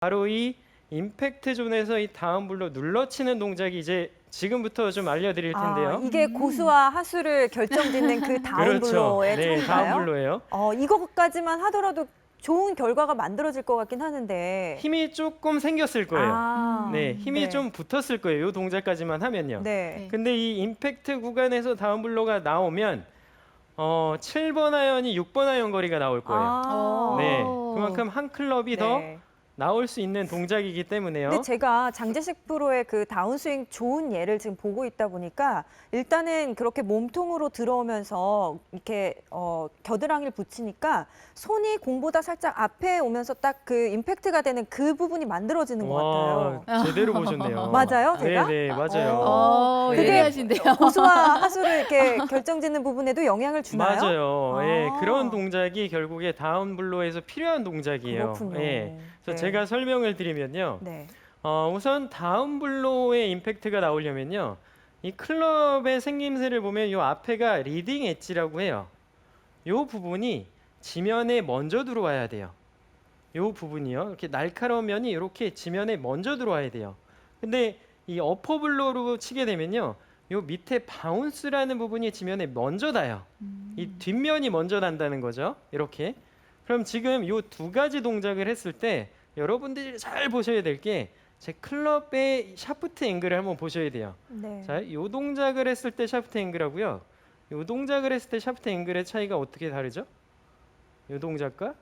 바로 이 임팩트 존에서 이 다운블로 눌러치는 동작이 이제 지금부터 좀 알려드릴 텐데요. 이게 고수와 하수를 결정짓는 그 다운블로의 그렇죠. 네, 차이인가요? 다운블로예요. 이것까지만 하더라도 좋은 결과가 만들어질 것 같긴 하는데. 힘이 조금 생겼을 거예요. 네, 힘이 네. 좀 붙었을 거예요. 이 동작까지만 하면요. 네. 근데 이 임팩트 구간에서 다운블로가 나오면 7번 아이언이 6번 아이언 거리가 나올 거예요. 네, 그만큼 한 클럽이 더 네. 나올 수 있는 동작이기 때문에요. 근데 제가 장재식 프로의 그 다운스윙 좋은 예를 지금 보고 있다 보니까 일단은 그렇게 몸통으로 들어오면서 이렇게 겨드랑이를 붙이니까 손이 공보다 살짝 앞에 오면서 딱 그 임팩트가 되는 그 부분이 만들어지는 것 같아요. 와, 제대로 보셨네요. 맞아요, 제가? 네, 맞아요. 그게 예리하신데요. 고수와 하수를 이렇게 결정짓는 부분에도 영향을 주나요? 맞아요. 예, 아. 그런 동작이 결국에 다운블로에서 필요한 동작이에요. 그렇군요. 예, 그래서 네. 제가 설명을 드리면요. 네. 우선 다운블로의 임팩트가 나오려면요. 이 클럽의 생김새를 보면 이 앞에가 리딩 엣지라고 해요. 이 부분이 지면에 먼저 들어와야 돼요. 이 부분이요. 이렇게 날카로운 면이 이렇게 지면에 먼저 들어와야 돼요. 근데 이 어퍼블로로 치게 되면요. 이 밑에 바운스라는 부분이 지면에 먼저 닿아요. 이 뒷면이 먼저 난다는 거죠. 이렇게. 그럼 지금 이 두 가지 동작을 했을 때 여러분들이 잘 보셔야 될 게 제 클럽의 샤프트 앵글을 한번 보셔야 돼요. 네. 자, 이 동작을 했을 때 샤프트 앵글하고요. 이 동작을 했을 때 샤프트 앵글의 차이가 어떻게 다르죠? 이 동작과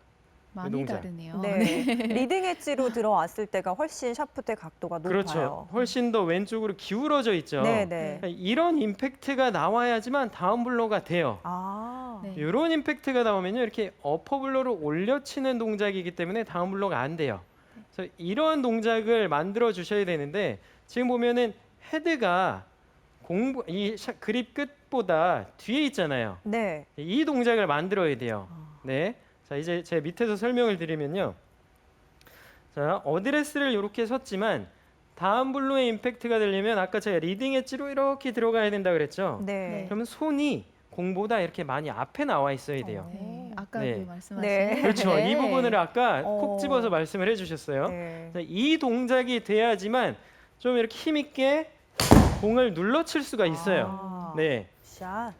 많이 동작. 다르네요. 네. 리딩 엣지로 들어왔을 때가 훨씬 샤프트의 각도가 높아요. 그렇죠. 훨씬 더 왼쪽으로 기울어져 있죠. 네, 네. 이런 임팩트가 나와야지만 다운블로가 돼요. 네. 이런 임팩트가 나오면요, 이렇게 어퍼블로를 올려치는 동작이기 때문에 다운블로가 안 돼요. 그래서 이러한 동작을 만들어 주셔야 되는데 지금 보면은 헤드가 그립 끝보다 뒤에 있잖아요. 네. 이 동작을 만들어야 돼요. 네. 자, 이제 제 밑에서 설명을 드리면요. 자, 어드레스를 이렇게 섰지만 다운블로의 임팩트가 되려면 아까 제가 리딩 엣지로 이렇게 들어가야 된다 그랬죠. 네. 그러면 손이 공보다 이렇게 많이 앞에 나와 있어야 돼요. 네. 아까 네. 그 말씀하신 네. 그렇죠. 이 부분을 아까 어. 콕 집어서 말씀을 해주셨어요. 네. 자, 이 동작이 돼야지만 좀 이렇게 힘 있게 공을 눌러칠 수가 있어요. 네. 샷.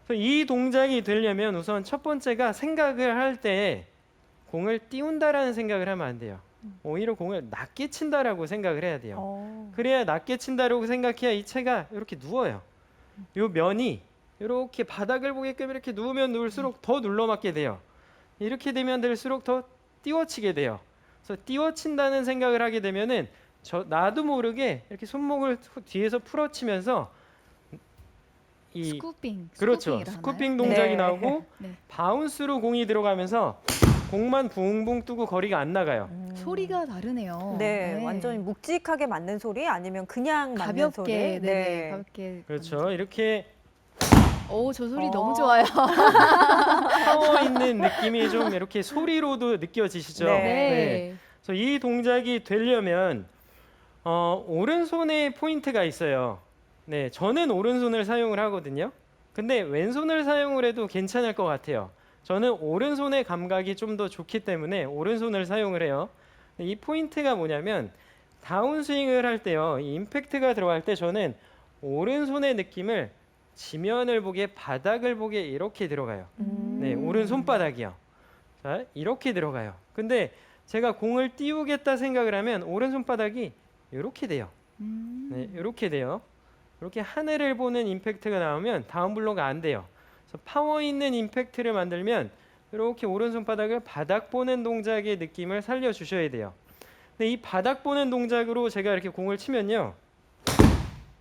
그래서 이 동작이 되려면 우선 첫 번째가 생각을 할 때 공을 띄운다라는 생각을 하면 안 돼요. 오히려 공을 낮게 친다라고 생각을 해야 돼요. 그래야 낮게 친다라고 생각해야 이 채가 이렇게 누워요. 이 면이 이렇게 바닥을 보게끔 이렇게 누우면 누울수록 더 눌러맞게 돼요. 이렇게 되면 될수록 더 띄워치게 돼요. 그래서 띄워친다는 생각을 하게 되면은 나도 모르게 이렇게 손목을 뒤에서 풀어치면서 이 스쿠핑. 그렇죠. 스쿠핑이라 스쿠핑 하나요? 동작이 네. 나오고 네. 바운스로 공이 들어가면서 공만 붕붕 뜨고 거리가 안 나가요. 소리가 다르네요. 네, 완전히 묵직하게 맞는 소리 아니면 그냥 맞는 소리. 가볍게, 네, 가볍게. 그렇죠. 이렇게 오, 저 소리 어. 너무 좋아요. 파워 있는 느낌이 좀 이렇게 소리로도 느껴지시죠? 네. 그래서 이 동작이 되려면 오른손에 포인트가 있어요. 네, 저는 오른손을 사용을 하거든요. 근데 왼손을 사용을 해도 괜찮을 것 같아요. 저는 오른손의 감각이 좀 더 좋기 때문에 오른손을 사용을 해요. 이 포인트가 뭐냐면 다운스윙을 할 때요, 이 임팩트가 들어갈 때 저는 오른손의 느낌을 지면을 보게, 바닥을 보게 이렇게 들어가요. 네, 오른 손바닥이요. 자, 이렇게 들어가요. 근데 제가 공을 띄우겠다 생각을 하면 오른 손바닥이 이렇게 돼요. 네, 이렇게 돼요. 이렇게 하늘을 보는 임팩트가 나오면 다운블로가 안 돼요. 그래서 파워 있는 임팩트를 만들면 이렇게 오른손바닥을 바닥 보는 동작의 느낌을 살려주셔야 돼요. 근데 이 바닥 보는 동작으로 제가 이렇게 공을 치면요,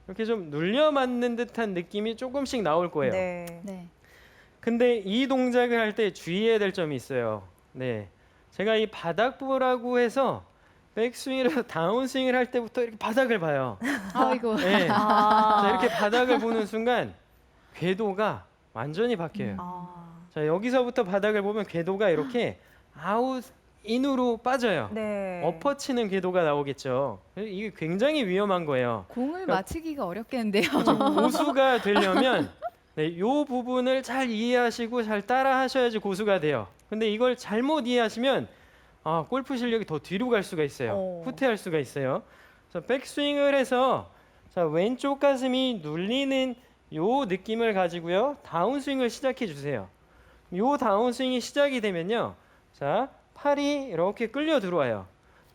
이렇게 좀 눌려 맞는 듯한 느낌이 조금씩 나올 거예요. 네. 네. 근데 이 동작을 할 때 주의해야 될 점이 있어요. 네, 제가 이 바닥 보라고 해서 백스윙이라서 다운스윙을 할 때부터 이렇게 바닥을 봐요. 아이고. 네. 자, 이렇게 바닥을 보는 순간 궤도가 완전히 바뀌어요. 자, 여기서부터 바닥을 보면 궤도가 이렇게 아웃 인으로 빠져요. 네. 엎어치는 궤도가 나오겠죠. 이게 굉장히 위험한 거예요. 공을 그러니까- 맞히기가 어렵겠는데요. 고수가 되려면 이 부분을 잘 이해하시고 잘 따라 하셔야지 고수가 돼요. 근데 이걸 잘못 이해하시면 골프 실력이 더 뒤로 갈 수가 있어요. 어. 후퇴할 수가 있어요. 그래서 백스윙을 해서 자, 왼쪽 가슴이 눌리는 요 느낌을 가지고요. 다운스윙을 시작해 주세요. 요 다운스윙이 시작이 되면요. 자, 팔이 이렇게 끌려 들어와요.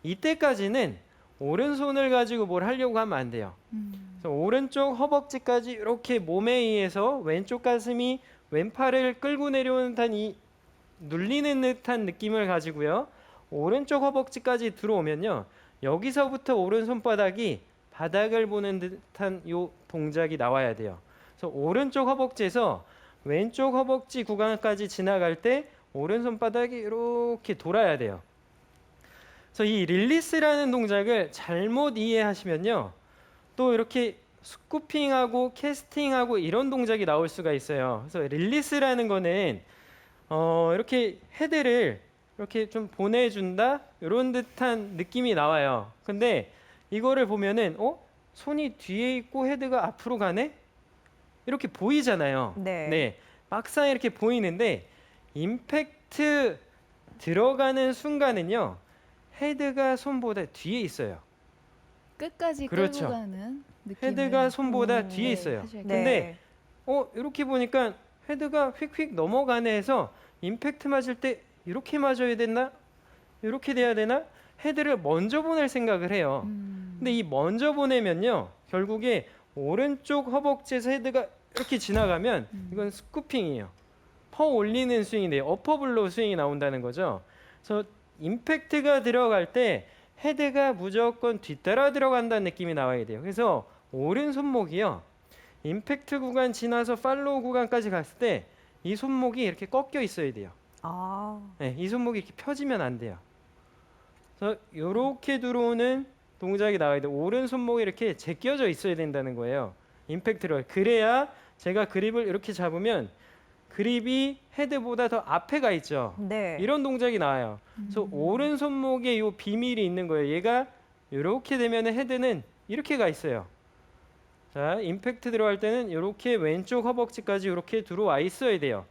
이때까지는 오른손을 가지고 뭘 하려고 하면 안 돼요. 그래서 오른쪽 허벅지까지 이렇게 몸에 의해서 왼쪽 가슴이 왼팔을 끌고 내려오는 듯한 이 눌리는 듯한 느낌을 가지고요. 오른쪽 허벅지까지 들어오면요. 여기서부터 오른 손바닥이 바닥을 보는 듯한 요 동작이 나와야 돼요. 그래서 오른쪽 허벅지에서 왼쪽 허벅지 구간까지 지나갈 때 오른 손바닥이 이렇게 돌아야 돼요. 그래서 이 릴리스라는 동작을 잘못 이해하시면요. 또 이렇게 스쿠핑하고 캐스팅하고 이런 동작이 나올 수가 있어요. 그래서 릴리스라는 거는 이렇게 헤드를 이렇게 좀 보내준다 이런 듯한 느낌이 나와요. 근데 이거를 보면은 손이 뒤에 있고 헤드가 앞으로 가네? 이렇게 보이잖아요. 네. 막상 이렇게 보이는데 임팩트 들어가는 순간은요. 헤드가 손보다 뒤에 있어요. 끝까지 그렇죠. 끌고 가는 느낌을 헤드가 손보다 뒤에 네, 있어요. 하셔야 네. 근데 이렇게 보니까 헤드가 휙휙 넘어가네 해서 임팩트 맞을 때 이렇게 맞아야 되나? 이렇게 돼야 되나? 헤드를 먼저 보낼 생각을 해요. 근데 이 먼저 보내면요. 결국에 오른쪽 허벅지에서 헤드가 이렇게 지나가면 이건 스쿠핑이에요. 퍼 올리는 스윙인데 어퍼블로 스윙이 나온다는 거죠. 그래서 임팩트가 들어갈 때 헤드가 무조건 뒤따라 들어간다는 느낌이 나와야 돼요. 그래서 오른 손목이요. 임팩트 구간 지나서 팔로우 구간까지 갔을 때 이 손목이 이렇게 꺾여 있어야 돼요. 아, 네, 이 손목이 이렇게 펴지면 안 돼요. 그래서 이렇게 들어오는 동작이 나와야 돼요. 오른 손목이 이렇게 제껴져 있어야 된다는 거예요. 임팩트를. 그래야 제가 그립을 이렇게 잡으면 그립이 헤드보다 더 앞에 가 있죠. 네. 이런 동작이 나와요. 그래서 오른 손목에 요 비밀이 있는 거예요. 얘가 이렇게 되면 헤드는 이렇게 가 있어요. 자, 임팩트 들어갈 때는 이렇게 왼쪽 허벅지까지 이렇게 들어와 있어야 돼요.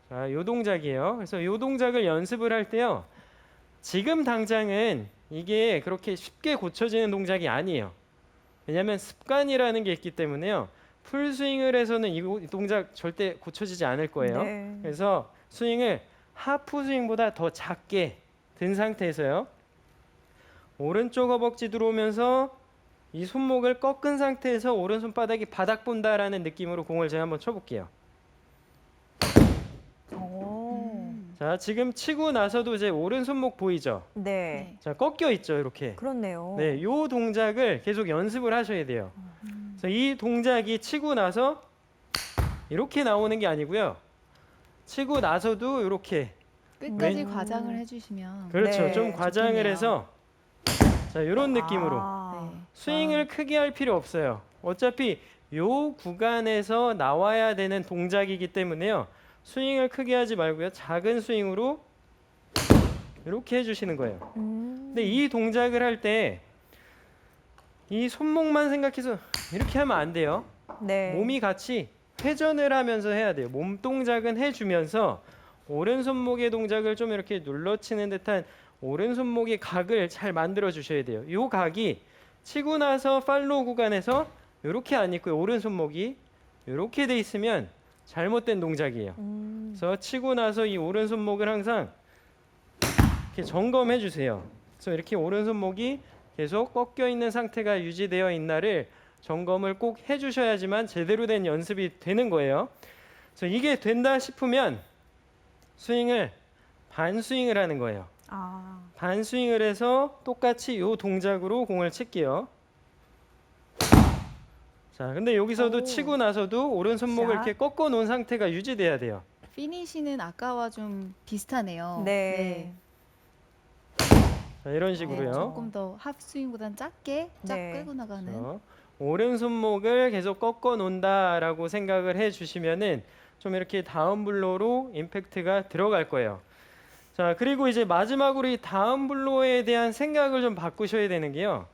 자, 요 동작이에요. 그래서 요 동작을 연습을 할 때요. 지금 당장은 이게 그렇게 쉽게 고쳐지는 동작이 아니에요. 왜냐하면 습관이라는 게 있기 때문에요. 풀 스윙을 해서는 이 동작 절대 고쳐지지 않을 거예요. 네. 그래서 스윙을 하프 스윙보다 더 작게 든 상태에서요. 오른쪽 허벅지 들어오면서 이 손목을 꺾은 상태에서 오른 손바닥이 바닥 본다라는 느낌으로 공을 제가 한번 쳐볼게요. 오. 자, 지금 치고 나서도 이제 오른 손목 보이죠? 네. 네. 자, 꺾여 있죠, 이렇게. 그렇네요. 네, 요 동작을 계속 연습을 하셔야 돼요. 그래서 이 동작이 치고 나서 이렇게 나오는 게 아니고요. 치고 나서도 이렇게. 끝까지 왼- 과장을 해주시면 그렇죠. 네, 좀 과장을 좋겠네요. 해서 자, 이런 느낌으로 아, 네. 스윙을 크게 할 필요 없어요. 어차피 요 구간에서 나와야 되는 동작이기 때문에요. 스윙을 크게 하지 말고요. 작은 스윙으로 이렇게 해주시는 거예요. 근데 이 동작을 할 때 이 손목만 생각해서 이렇게 하면 안 돼요. 네. 몸이 같이 회전을 하면서 해야 돼요. 몸 동작은 해주면서 오른 손목의 동작을 좀 이렇게 눌러치는 듯한 오른 손목의 각을 잘 만들어 주셔야 돼요. 이 각이 치고 나서 팔로우 구간에서 이렇게 안 있고요. 오른 손목이 이렇게 돼 있으면 잘못된 동작이에요. 그래서 치고 나서 이 오른 손목을 항상 이렇게 점검해 주세요. 그래서 이렇게 오른 손목이 계속 꺾여 있는 상태가 유지되어 있나를 점검을 꼭 해주셔야지만 제대로 된 연습이 되는 거예요. 그래서 이게 된다 싶으면 스윙을 반 스윙을 하는 거예요. 아, 반 스윙을 해서 똑같이 이 동작으로 공을 칠게요. 자, 근데 여기서도 오. 치고 나서도 오른 손목을 자. 이렇게 꺾어 놓은 상태가 유지돼야 돼요. 피니시는 아까와 좀 비슷하네요. 네. 자, 이런 네, 식으로요. 조금 더 합스윙보단 작게 쫙 네. 끌고 나가는. 그래서 오른 손목을 계속 꺾어 놓는다라고 생각을 해 주시면은 좀 이렇게 다운 블로로 임팩트가 들어갈 거예요. 자, 그리고 이제 마지막으로 이 다운 블로에 대한 생각을 좀 바꾸셔야 되는 게요.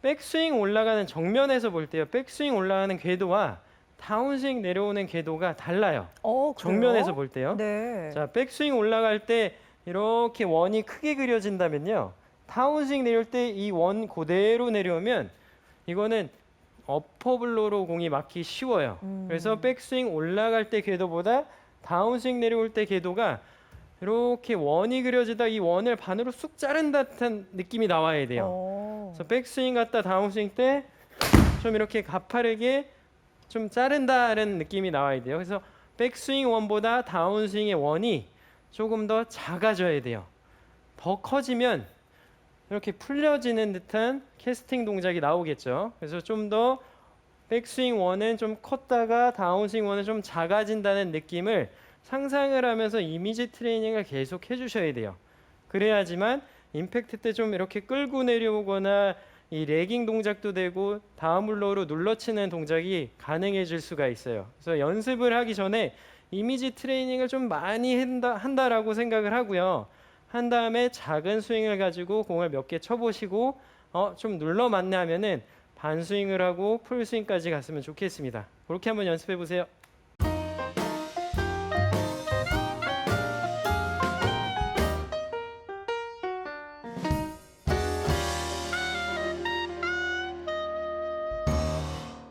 백스윙 올라가는 정면에서 볼 때요. 백스윙 올라가는 궤도와 다운스윙 내려오는 궤도가 달라요. 그래요? 정면에서 볼 때요. 네. 자, 백스윙 올라갈 때 이렇게 원이 크게 그려진다면요. 다운스윙 내려올 때 이 원 그대로 내려오면 이거는 어퍼블로로 공이 맞기 쉬워요. 그래서 백스윙 올라갈 때 궤도보다 다운스윙 내려올 때 궤도가 이렇게 원이 그려지다 이 원을 반으로 쑥 자른 듯한 느낌이 나와야 돼요. 오. 그래서 백스윙 갔다 다운스윙 때 좀 이렇게 가파르게 좀 자른다는 느낌이 나와야 돼요. 그래서 백스윙 원보다 다운스윙의 원이 조금 더 작아져야 돼요. 더 커지면 이렇게 풀려지는 듯한 캐스팅 동작이 나오겠죠. 그래서 좀 더 백스윙 원은 좀 컸다가 다운스윙 원은 좀 작아진다는 느낌을 상상을 하면서 이미지 트레이닝을 계속 해주셔야 돼요. 그래야지만 임팩트 때 좀 이렇게 끌고 내려오거나 이 레깅 동작도 되고 다운 블로우로 눌러치는 동작이 가능해질 수가 있어요. 그래서 연습을 하기 전에 이미지 트레이닝을 좀 많이 한다라고 생각을 하고요. 한 다음에 작은 스윙을 가지고 공을 몇 개 쳐보시고 좀 눌러 맞네 하면은 반 스윙을 하고 풀 스윙까지 갔으면 좋겠습니다. 그렇게 한번 연습해 보세요.